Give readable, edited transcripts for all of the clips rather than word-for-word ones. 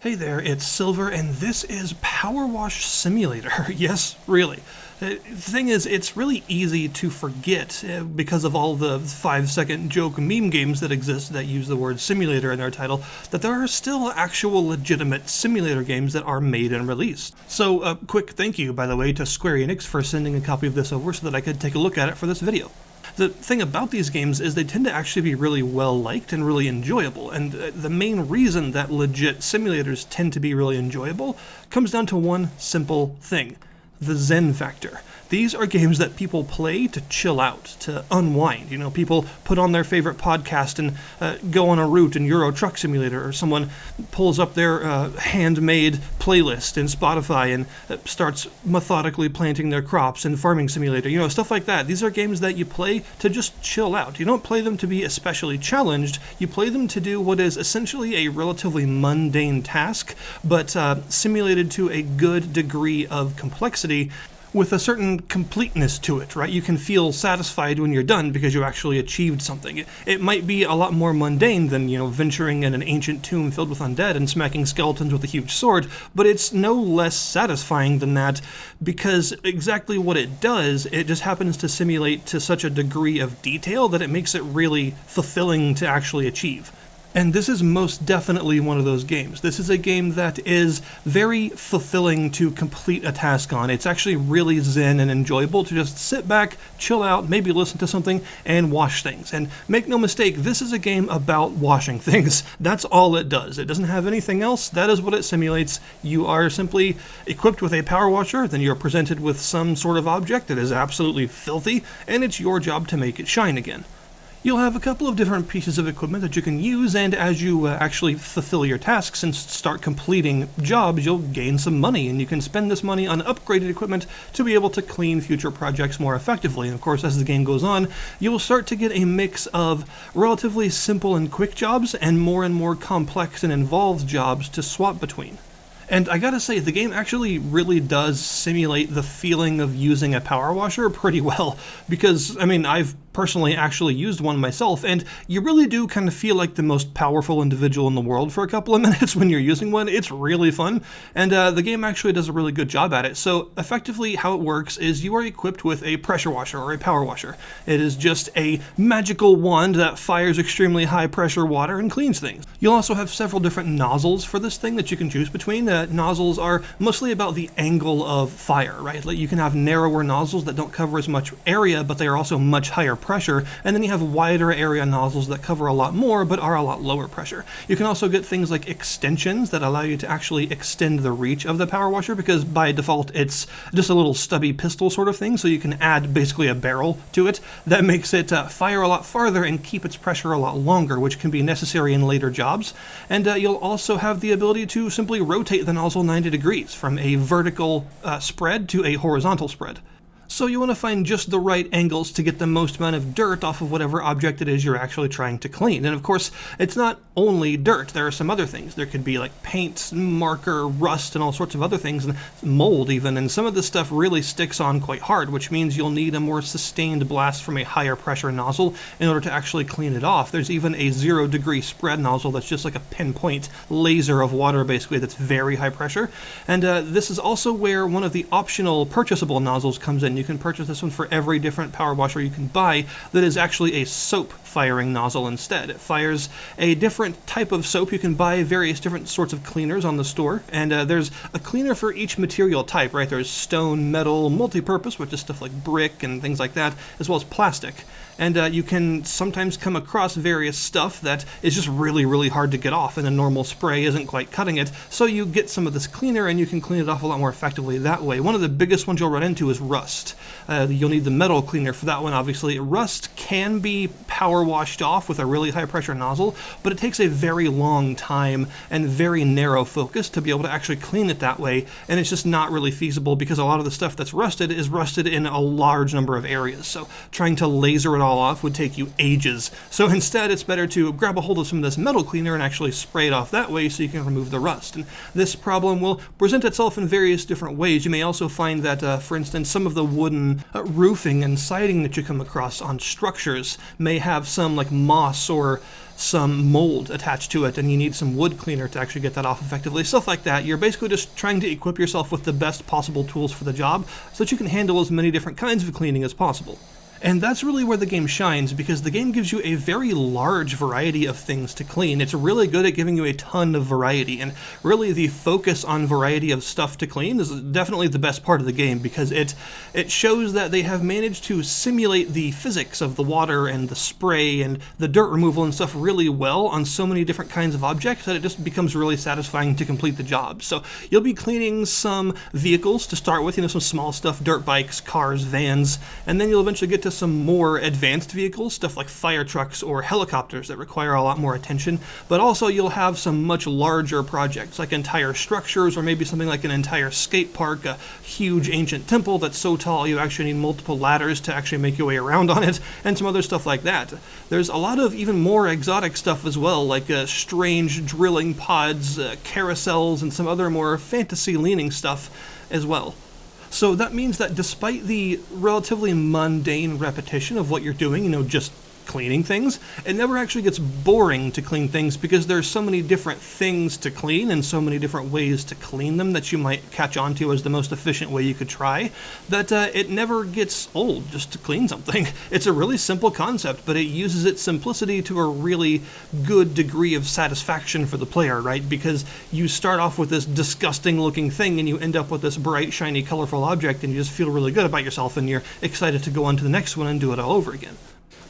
Hey there, it's Silver, and this is PowerWash Simulator. Yes, really. The thing is, it's really easy to forget because of all the 5-second joke meme games that exist that use the word simulator in their title, that there are still actual legitimate simulator games that are made and released. So a quick thank you, by the way, to Square Enix for sending a copy of this over so that I could take a look at it for this video. The thing about these games is they tend to actually be really well liked and really enjoyable, and the main reason that legit simulators tend to be really enjoyable comes down to one simple thing: the Zen factor. These are games that people play to chill out, to unwind. You know, people put on their favorite podcast and go on a route in Euro Truck Simulator, or someone pulls up their handmade playlist in Spotify and starts methodically planting their crops in Farming Simulator. You know, stuff like that. These are games that you play to just chill out. You don't play them to be especially challenged. You play them to do what is essentially a relatively mundane task, but simulated to a good degree of complexity, with a certain completeness to it, right? You can feel satisfied when you're done because you actually achieved something. It might be a lot more mundane than, venturing in an ancient tomb filled with undead and smacking skeletons with a huge sword, but it's no less satisfying than that because exactly what it does, it just happens to simulate to such a degree of detail that it makes it really fulfilling to actually achieve. And this is most definitely one of those games. This is a game that is very fulfilling to complete a task on. It's actually really zen and enjoyable to just sit back, chill out, maybe listen to something, and wash things. And make no mistake, this is a game about washing things. That's all it does. It doesn't have anything else. That is what it simulates. You are simply equipped with a power washer, then you're presented with some sort of object that is absolutely filthy, and it's your job to make it shine again. You'll have a couple of different pieces of equipment that you can use, and as you actually fulfill your tasks and start completing jobs, you'll gain some money, and you can spend this money on upgraded equipment to be able to clean future projects more effectively. And of course, as the game goes on, you will start to get a mix of relatively simple and quick jobs and more complex and involved jobs to swap between. And I gotta say, the game actually really does simulate the feeling of using a power washer pretty well, because, I've personally actually used one myself, and you really do kind of feel like the most powerful individual in the world for a couple of minutes when you're using one. It's really fun, and the game actually does a really good job at it. So effectively how it works is you are equipped with a pressure washer or a power washer. It is just a magical wand that fires extremely high pressure water and cleans things. You'll also have several different nozzles for this thing that you can choose between. Nozzles are mostly about the angle of fire, right? Like you can have narrower nozzles that don't cover as much area, but they are also much higher pressure, and then you have wider area nozzles that cover a lot more but are a lot lower pressure. You can also get things like extensions that allow you to actually extend the reach of the power washer, because by default it's just a little stubby pistol sort of thing, so you can add basically a barrel to it that makes it fire a lot farther and keep its pressure a lot longer, which can be necessary in later jobs. And you'll also have the ability to simply rotate the nozzle 90 degrees from a vertical spread to a horizontal spread. So you want to find just the right angles to get the most amount of dirt off of whatever object it is you're actually trying to clean. And of course, it's not only dirt. There are some other things. There could be like paint, marker, rust, and all sorts of other things, and mold even. And some of this stuff really sticks on quite hard, which means you'll need a more sustained blast from a higher pressure nozzle in order to actually clean it off. There's even a 0-degree spread nozzle that's just like a pinpoint laser of water, basically, that's very high pressure. And this is also where one of the optional purchasable nozzles comes in. You can purchase this one for every different power washer you can buy that is actually a soap firing nozzle instead. It fires a different type of soap. You can buy various different sorts of cleaners on the store, and there's a cleaner for each material type, right? There's stone, metal, multi-purpose, which is stuff like brick and things like that, as well as plastic. And you can sometimes come across various stuff that is just really hard to get off, and a normal spray isn't quite cutting it, so you get some of this cleaner and you can clean it off a lot more effectively that way. One of the biggest ones you'll run into is rust. You'll need the metal cleaner for that one, obviously. Rust can be power washed off with a really high pressure nozzle, but it takes a very long time and very narrow focus to be able to actually clean it that way, and it's just not really feasible because a lot of the stuff that's rusted is rusted in a large number of areas, so trying to laser it all off would take you ages. So instead, it's better to grab a hold of some of this metal cleaner and actually spray it off that way so you can remove the rust. And this problem will present itself in various different ways. You may also find that, for instance, some of the wooden roofing and siding that you come across on structures may have some like moss or some mold attached to it and you need some wood cleaner to actually get that off effectively, stuff like that. You're basically just trying to equip yourself with the best possible tools for the job so that you can handle as many different kinds of cleaning as possible. And that's really where the game shines, because the game gives you a very large variety of things to clean. It's really good at giving you a ton of variety, and really the focus on variety of stuff to clean is definitely the best part of the game, because it shows that they have managed to simulate the physics of the water and the spray and the dirt removal and stuff really well on so many different kinds of objects that it just becomes really satisfying to complete the job. So you'll be cleaning some vehicles to start with, some small stuff, dirt bikes, cars, vans, and then you'll eventually get to some more advanced vehicles, stuff like fire trucks or helicopters that require a lot more attention, but also you'll have some much larger projects like entire structures, or maybe something like an entire skate park, a huge ancient temple that's so tall you actually need multiple ladders to actually make your way around on it, and some other stuff like that. There's a lot of even more exotic stuff as well, like strange drilling pods, carousels, and some other more fantasy-leaning stuff as well. So that means that despite the relatively mundane repetition of what you're doing, just cleaning things, it never actually gets boring to clean things, because there's so many different things to clean and so many different ways to clean them that you might catch on to as the most efficient way you could try, that it never gets old just to clean something. It's a really simple concept, but it uses its simplicity to a really good degree of satisfaction for the player, right? Because you start off with this disgusting looking thing and you end up with this bright, shiny, colorful object, and you just feel really good about yourself and you're excited to go on to the next one and do it all over again.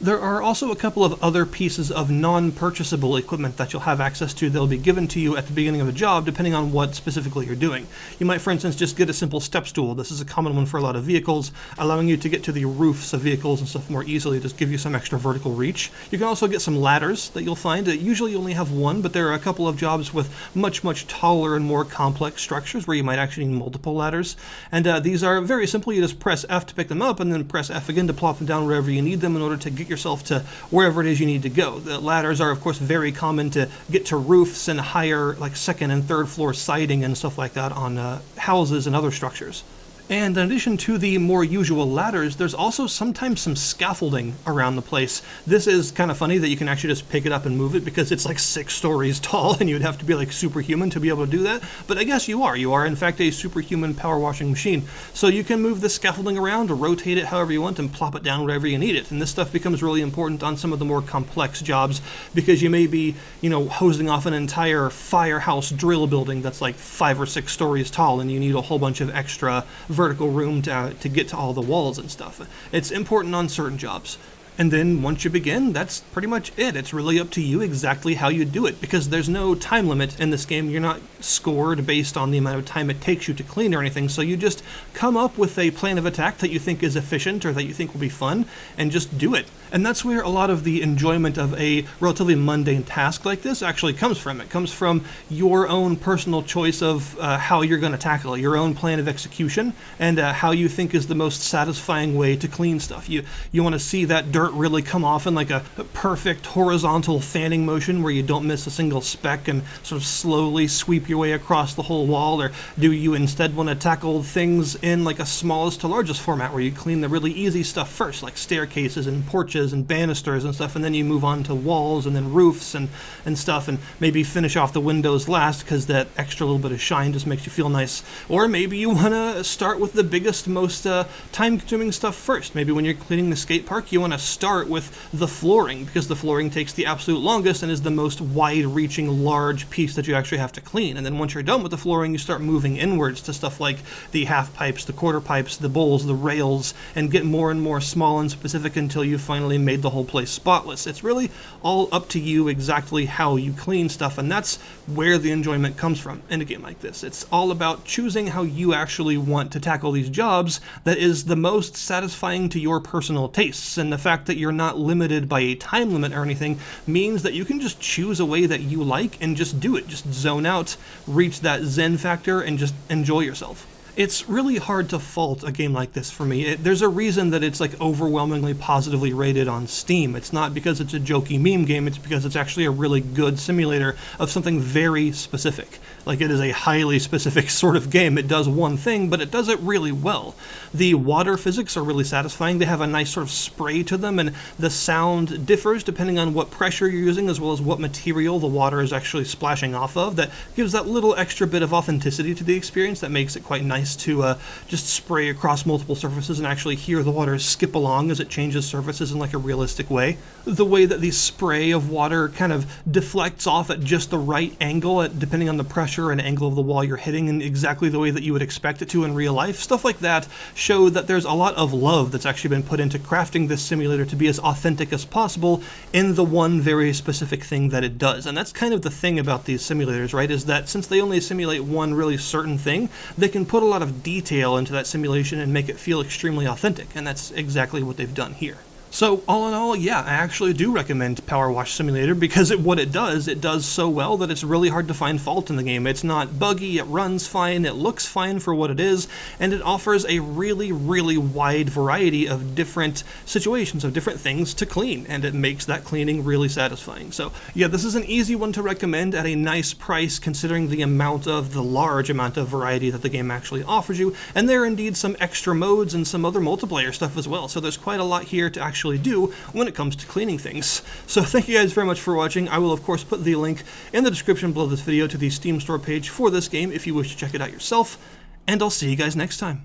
There are also a couple of other pieces of non-purchasable equipment that you'll have access to that'll be given to you at the beginning of a job, depending on what specifically you're doing. You might, for instance, just get a simple step stool. This is a common one for a lot of vehicles, allowing you to get to the roofs of vehicles and stuff more easily, just give you some extra vertical reach. You can also get some ladders that you'll find. Usually you only have one, but there are a couple of jobs with much, much taller and more complex structures where you might actually need multiple ladders. And these are very simple. You just press F to pick them up and then press F again to plop them down wherever you need them in order to get yourself to wherever it is you need to go. The ladders are, of course, very common to get to roofs and higher, like second and third floor siding and stuff like that on houses and other structures. And in addition to the more usual ladders, there's also sometimes some scaffolding around the place. This is kind of funny that you can actually just pick it up and move it, because it's like 6 stories tall and you'd have to be like superhuman to be able to do that. But I guess you are. You are, in fact, a superhuman power washing machine. So you can move the scaffolding around or rotate it however you want and plop it down wherever you need it. And this stuff becomes really important on some of the more complex jobs, because you may be, hosing off an entire firehouse drill building that's like 5 or 6 stories tall, and you need a whole bunch of extra vertical room to get to all the walls and stuff. It's important on certain jobs. And then once you begin, that's pretty much it. It's really up to you exactly how you do it, because there's no time limit in this game. You're not scored based on the amount of time it takes you to clean or anything, so you just come up with a plan of attack that you think is efficient or that you think will be fun, and just do it. And that's where a lot of the enjoyment of a relatively mundane task like this actually comes from. It comes from your own personal choice of how you're going to tackle it, your own plan of execution, and how you think is the most satisfying way to clean stuff. You want to see that dirt really come off in like a perfect horizontal fanning motion where you don't miss a single speck and sort of slowly sweep your way across the whole wall, or do you instead want to tackle things in like a smallest to largest format where you clean the really easy stuff first, like staircases and porches and banisters and stuff, and then you move on to walls and then roofs and stuff, and maybe finish off the windows last because that extra little bit of shine just makes you feel nice. Or maybe you want to start with the biggest, most time-consuming stuff first. Maybe when you're cleaning the skate park, you want to start with the flooring, because the flooring takes the absolute longest and is the most wide-reaching, large piece that you actually have to clean. And then once you're done with the flooring, you start moving inwards to stuff like the half pipes, the quarter pipes, the bowls, the rails, and get more and more small and specific until you finally made the whole place spotless. It's really all up to you exactly how you clean stuff, and that's where the enjoyment comes from in a game like this. It's all about choosing how you actually want to tackle these jobs that is the most satisfying to your personal tastes, and the fact that you're not limited by a time limit or anything means that you can just choose a way that you like and just do it. Just zone out, reach that zen factor, and just enjoy yourself. It's really hard to fault a game like this for me. There's a reason that it's like overwhelmingly positively rated on Steam. It's not because it's a jokey meme game, it's because it's actually a really good simulator of something very specific. Like, it is a highly specific sort of game. It does one thing, but it does it really well. The water physics are really satisfying. They have a nice sort of spray to them, and the sound differs depending on what pressure you're using as well as what material the water is actually splashing off of. That gives that little extra bit of authenticity to the experience that makes it quite nice to just spray across multiple surfaces and actually hear the water skip along as it changes surfaces in like a realistic way. The way that the spray of water kind of deflects off at just the right angle, depending on the pressure and angle of the wall you're hitting, in exactly the way that you would expect it to in real life. Stuff like that show that there's a lot of love that's actually been put into crafting this simulator to be as authentic as possible in the one very specific thing that it does. And that's kind of the thing about these simulators, right, is that since they only simulate one really certain thing, they can put a lot of detail into that simulation and make it feel extremely authentic, and that's exactly what they've done here. So all in all, yeah, I actually do recommend PowerWash Simulator because what it does so well that it's really hard to find fault in the game. It's not buggy, it runs fine, it looks fine for what it is, and it offers a really, really wide variety of different situations, of different things to clean, and it makes that cleaning really satisfying. So yeah, this is an easy one to recommend at a nice price considering the large amount of variety that the game actually offers you, and there are indeed some extra modes and some other multiplayer stuff as well, so there's quite a lot here to actually do when it comes to cleaning things. So thank you guys very much for watching. I will of course put the link in the description below this video to the Steam store page for this game if you wish to check it out yourself, and I'll see you guys next time.